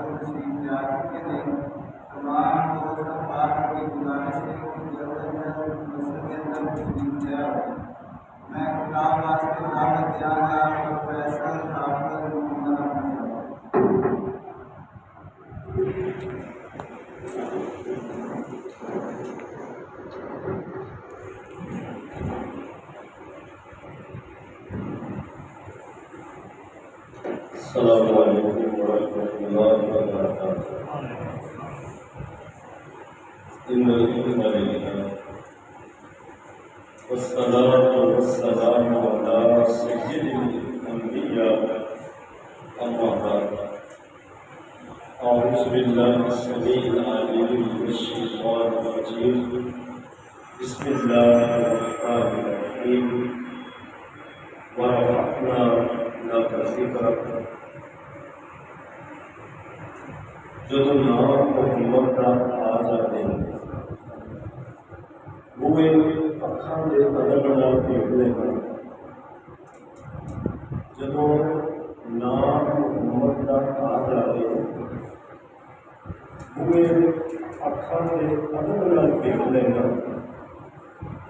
کو تشریف لے آ چکے ہیں۔ تمام دوست احباب کی گزارش ہے کہ جلد از جلد مسجد کے اندر تشریف لے آئے۔ میں خطاب واسطے دعوت دیا گیا پروفیسر حافظ محمد احمد السلام علیکم ورحمۃ اللہ وبرکاتہ۔ ان الحمد للہ والصلاۃ والسلام علی سید الانبیاء اما بعد۔ اعوذ باللہ السمیع العلیم من الشیطان الرجیم، بسم اللہ الرحمن الرحیم۔ ورفعنا لک ذکرک، جدو نام محمد کا آ جاتے ہیں بوئے اکھاں دے ادب نال دیکھتے ہیں۔ جدو نام محمد کا آ جاتے ہیں بوئے اکھاں دے ادب نال دیکھتے ہیں۔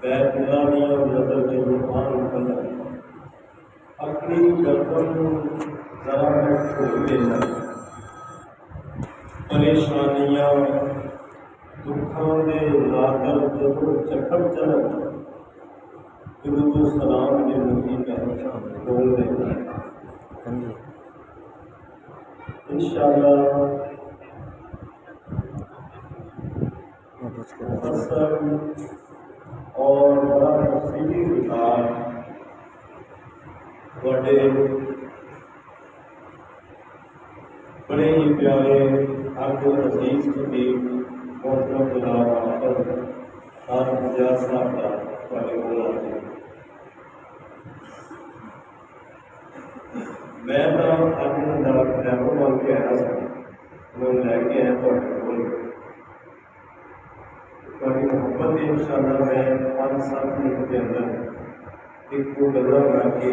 بیت اللہ دیا نظر کے رحمان نکلنا، اپنی گردن ذرا میں کھول دینا۔ پریشانیاں دکھاں دے نادر جدو چکر چلن، درود و سلام کے نبی میں بول دینا۔ انشاءاللہ مفصل اور بڑا تفصیلی خطاب بڑے ہی پیارے آپ عزیز خطیب محترم جناب حافظ خان زیاد صاحب کا والے بولا ہے۔ میں تو اپنے ڈرائیور بن کے آیا سا، میں لے کے آیا تھوڑی محبت ان شاء اللہ میں 5-7 منٹ کے اندر ایک کو گلا بنا کے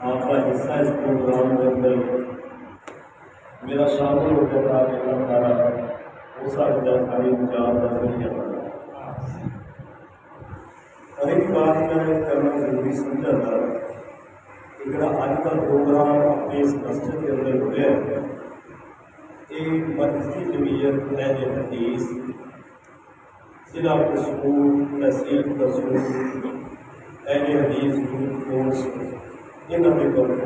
آپ کا حصہ اس پروگرام کے اندر میرا شامل ہو کر آپ اللہ تعالیٰ وہ ساری جان کا ذریعہ بنا۔ اور ایک بات میں کرنا ضروری سمجھا تھا کہ آج کا پروگرام اپنے اس مسجد کے اندر ہو گیا ہے، ایک مرکزی جمعیت اہل حدیث ضلع قصور تحصیل قصور اہل حدیث گروپ فورس انہوں نے طرف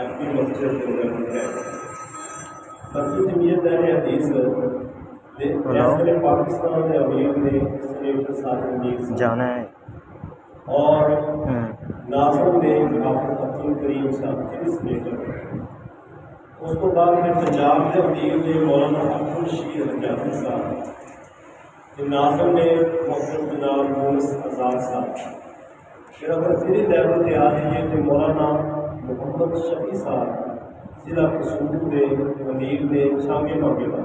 اپنی مسجد کے اندر ہو گیا ہے۔ مرکزی جمعیت اہل حدیث پاکستان کے امیر نے سینیٹر صاحب جانا ہے اور ناظم نے حافظ عبد الکریم صاحب کے سینیٹر، اس کو بعد میں پنجاب کے امیر نے مولانا عبد الرشید حجازی صاحب، ناظم نے محترم جناب یونس آزاد صاحب، پھر اگر ضلعی لیول پہ آ جائیے تو مولانا محمد شفیع صاحب ضلع قصور کے امیر نے شامی موقع پر،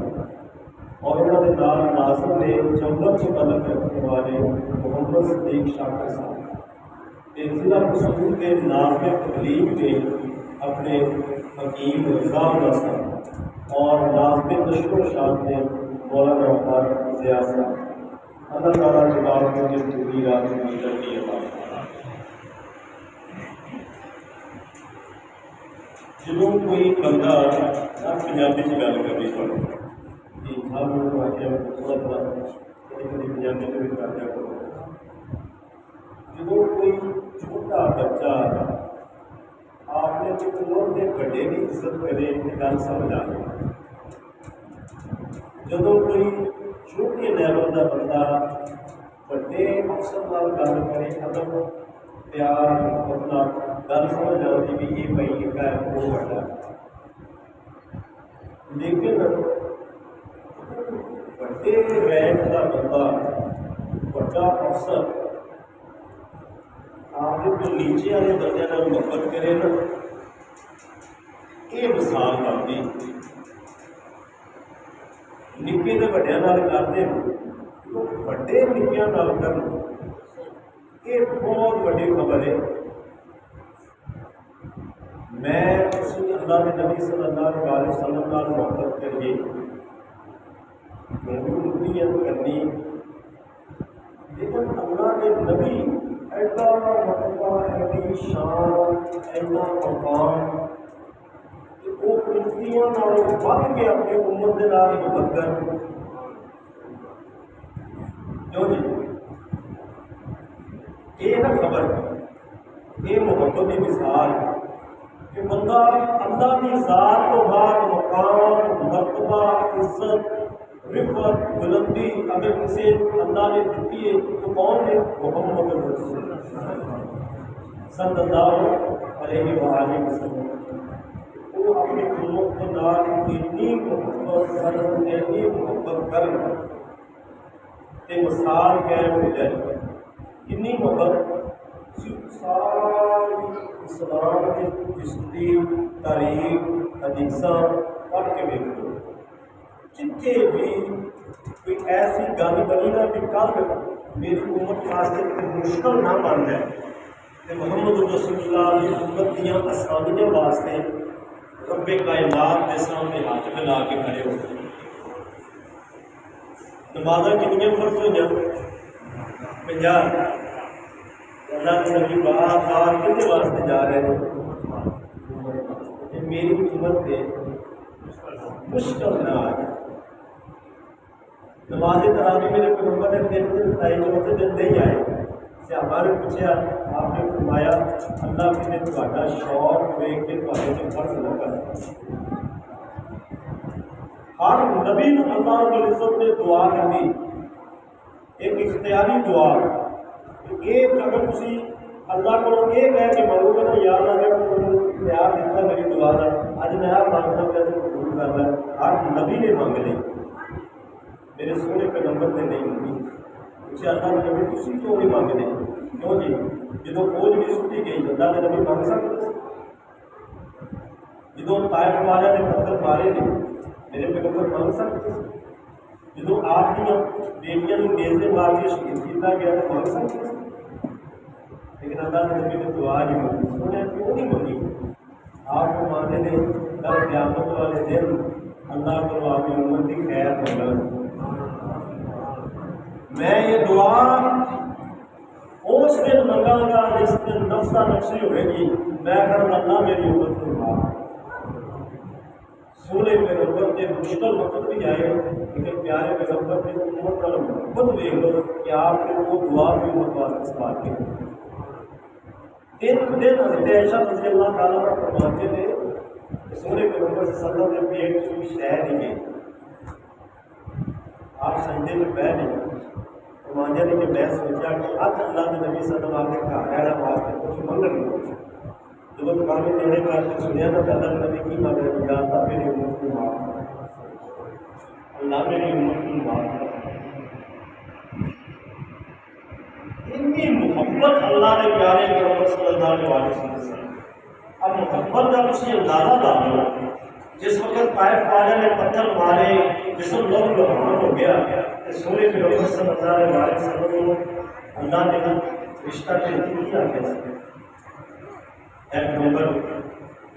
اور انہوں نے ناظم نے چمبر سے تعلق رکھنے والے محمد صدیق شاکر صاحب، ضلع قصور کے ناظم تبلیغ کے اپنے حکیم رضا اللہ صاحب، اور ناظم نشر و شاد نے مولانا وقار ضیاء صاحب۔ اللہ تعالیٰ جواب کو جن پوری رات میں ترقی عطا فرمائے۔ جدوں کوئی بندہ پنجابی چ گل کرنی پڑے کہ سب واقعہ تھوڑا تھوڑا کبھی پنجابی میں بھی کر دیا کرو۔ جدوں کوئی چھوٹا بچہ آپ نے کتنے کے بڑے کی عزت کرے تو گل سمجھ آ جائے۔ جدوں کوئی چھوٹے لیول کا بندہ بڑے مقصد نال گل کرے، ادب پیار اپنا گل سمجھ آتی بھی یہ بھائی لکھا ہے وہ بڑا ہے۔ لیکن بڑے رینک کا بندہ بڑا افسر آپ کے نیچے والے بندے کا محبت کرے نا، یہ مثال بنتی نکے تو وڈیا کرتے تو بڑے نکیا کر یہ بہت بڑی خبر ہے۔ میں اسی اللہ کے نبی صلی اللہ علیہ وسلم کا محبت کریے مقبولیت کرنی، لیکن اللہ کے نبی ایسا مرتبہ ایسی شان ایسا مقام کہ وہ کرتیاں بن کے اپنی امت کے نال محبت کر کیوں جی یہ نہ خبر یہ محبت کی مثال کہ بندہ اللہ کی ذات تو بعد مقام مرتبہ عزت رفت بلندی اگر کسی اللہ نے دیتی ہے تو کون ہے؟ محمد رسول صلی اللہ علیہ وآلہ وسلم۔ وہ اپنی امت کے نال اتنی محبت اتنی محبت کر کہ مثال قائم ہو جائے، اتنی محبت ساری اسلام کے ہسٹری تاریخ حدیثاں پڑھ کے دیکھو، جتنے بھی کوئی ایسی گل بنی نا کہ کل میری امت واسطے مشکل نہ بن جائے کہ محمد رسول اللہ کی امت دیا آسانیاں واسطے رب کائنات کے سامنے ہاتھ ملا کے کھڑے ہو۔ نمازاں کنیاں فرض ہوئی؟ 50۔ اللہ کے نبی بار بار کتنے واسطے جا رہے ہیں؟ میری امت پہ مشکل نہ آئے۔ نماز تراویح میرے پیغمبر نے 3 دن بتائی، چوتھے دن نہیں آئے۔ صحابہ نے پوچھا، آپ نے فرمایا اللہ کے نے تہاڈا شوق ویکھ کے تہاڈے تے فرض نہ کر۔ ہر نبی نوں اللہ رب العزت نے دعا دی، ایک اختیاری دعا کہ اگر تسی اللہ کو یہ کہہ کے مانگو گے نا، یا اللہ جڑا تمہیں اختیار دیتا میری دعا کا، اج میں آپ مانگنا پہ تو قبول کر لیں۔ ہر نبی نے مانگ لی، میرے سونے پیغمبر نے نہیں مانگی۔ پوچھا اللہ کے نبی تسی کیوں نہیں مانگتے؟ کیوں جی جدو فوج بھی سٹی گئی اللہ کے نبی مانگ سکتے؟ جدو طائف والے نے پتھر مارے نے میرے پیغمبر مانگ سکتے؟ جدو آپ کی بیٹیاں نیزے مار کے شہید کیا گیا تو مانگ سکتے؟ لیکن اللہ کے نبی نے دعا نہیں مانگی۔ انہیں کیوں نہیں مانگی؟ آپ کو ماننے نے کل قیامت والے دن اللہ کو آپ کی امت کی خیر مانگا۔ میں یہ دعا اس دن منگا گا جس دن نفسہ نفسی ہوئے گی، میں اگر اللہ میری امت کو مانگا۔ سونے پیغمبر کے مشکل وقت بھی آئے، لیکن پیارے پیغمبر کی امت کا محبت دیکھ لو کہ آپ نے وہ دعا بھی امت واسطے سوال کی۔ 3 دن حضرت عائشہ رضی اللہ تعالیٰ عنہ فرماتے تھے کہ سونے پیغمبر صلی اللہ علیہ وسلم کے پیٹ سے کوئی شے نہیں گئی، آپ سجدے میں بیٹھ نہیں۔ فرمایا نے کہ میں سوچا کہ آج اللہ کے نبی صلی اللہ علیہ وسلم کا رہنا واسطے کچھ منگل جب کام دینے کا سنیا نا اللہ کے نبی کی مانگ رہے یا اللہ میری امت کو معاف، اللہ میری امت کو معاف۔ اتنی محبت اللہ نے پیارے پیغمبر صلی اللہ علیہ وسلم۔ اب محبت کا کچھ اندازہ ڈالو، جس وقت طائف والے نے پتھر مارے، جسم لہو لہان ہو گیا، سونے پیغمبر صلی اللہ علیہ وسلم اللہ نے رشتہ قیمتی کیا کیسے؟ اے پیغمبر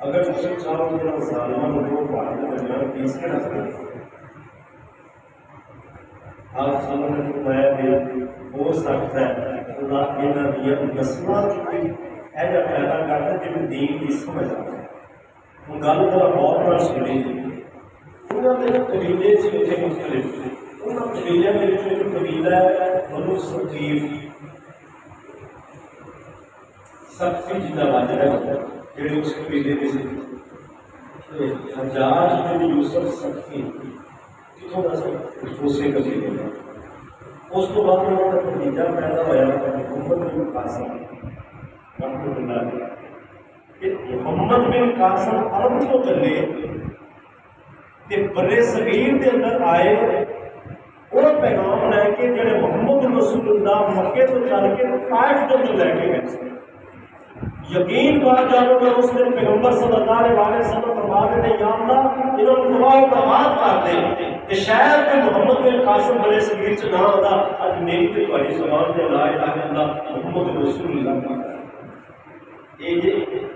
اگر تم چاہو کہ ظالموں کو بھائی کے درمیان پیس کے رکھ دیں، آپ سب نے فرمایا کہ ہو سکتا ہے اللہ انہاں دی نسلاں کی ایجا پیدا کرتا جن دین کی سمجھ آتا ہے۔ وہ گل ذرا غور نال سنی جی، انہاں دے قبیلے سے اتنے مختلف، انہاں قبیلے میں ایک قبیلہ ہے بنو ثقیف، سختی جنہ واجہ ہے جڑے اس قبیلے میں سے حجاج بن یوسف سختی کتوں کا دوسرے قبیلے میں۔ اس کو بعد انہوں کا بھتیجا پیدا ہوا محمد بن قاسم رحمۃ اللہ علیہ کہ محمد بن قاسم عرب کو چلے تے برے صغیر کے اندر آئے، وہ پیغام لے کے جڑے محمد رسول اللہ مکے تو چل کے طائف تو لے کے گئے۔ یقین بات جانو کہ اس دن پیغمبر صلی اللہ علیہ وسلم فرماتے تھے یا اللہ انہوں نے تباہ و برباد کر دے کہ شاید کہ محمد بن قاسم بڑے صغیر سے نہ ہوتا، اج میری تے تہاڈی زبان تے لا الہ الا اللہ محمد رسول اللہ۔ یہ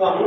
ਤੁਹਾਨੂੰ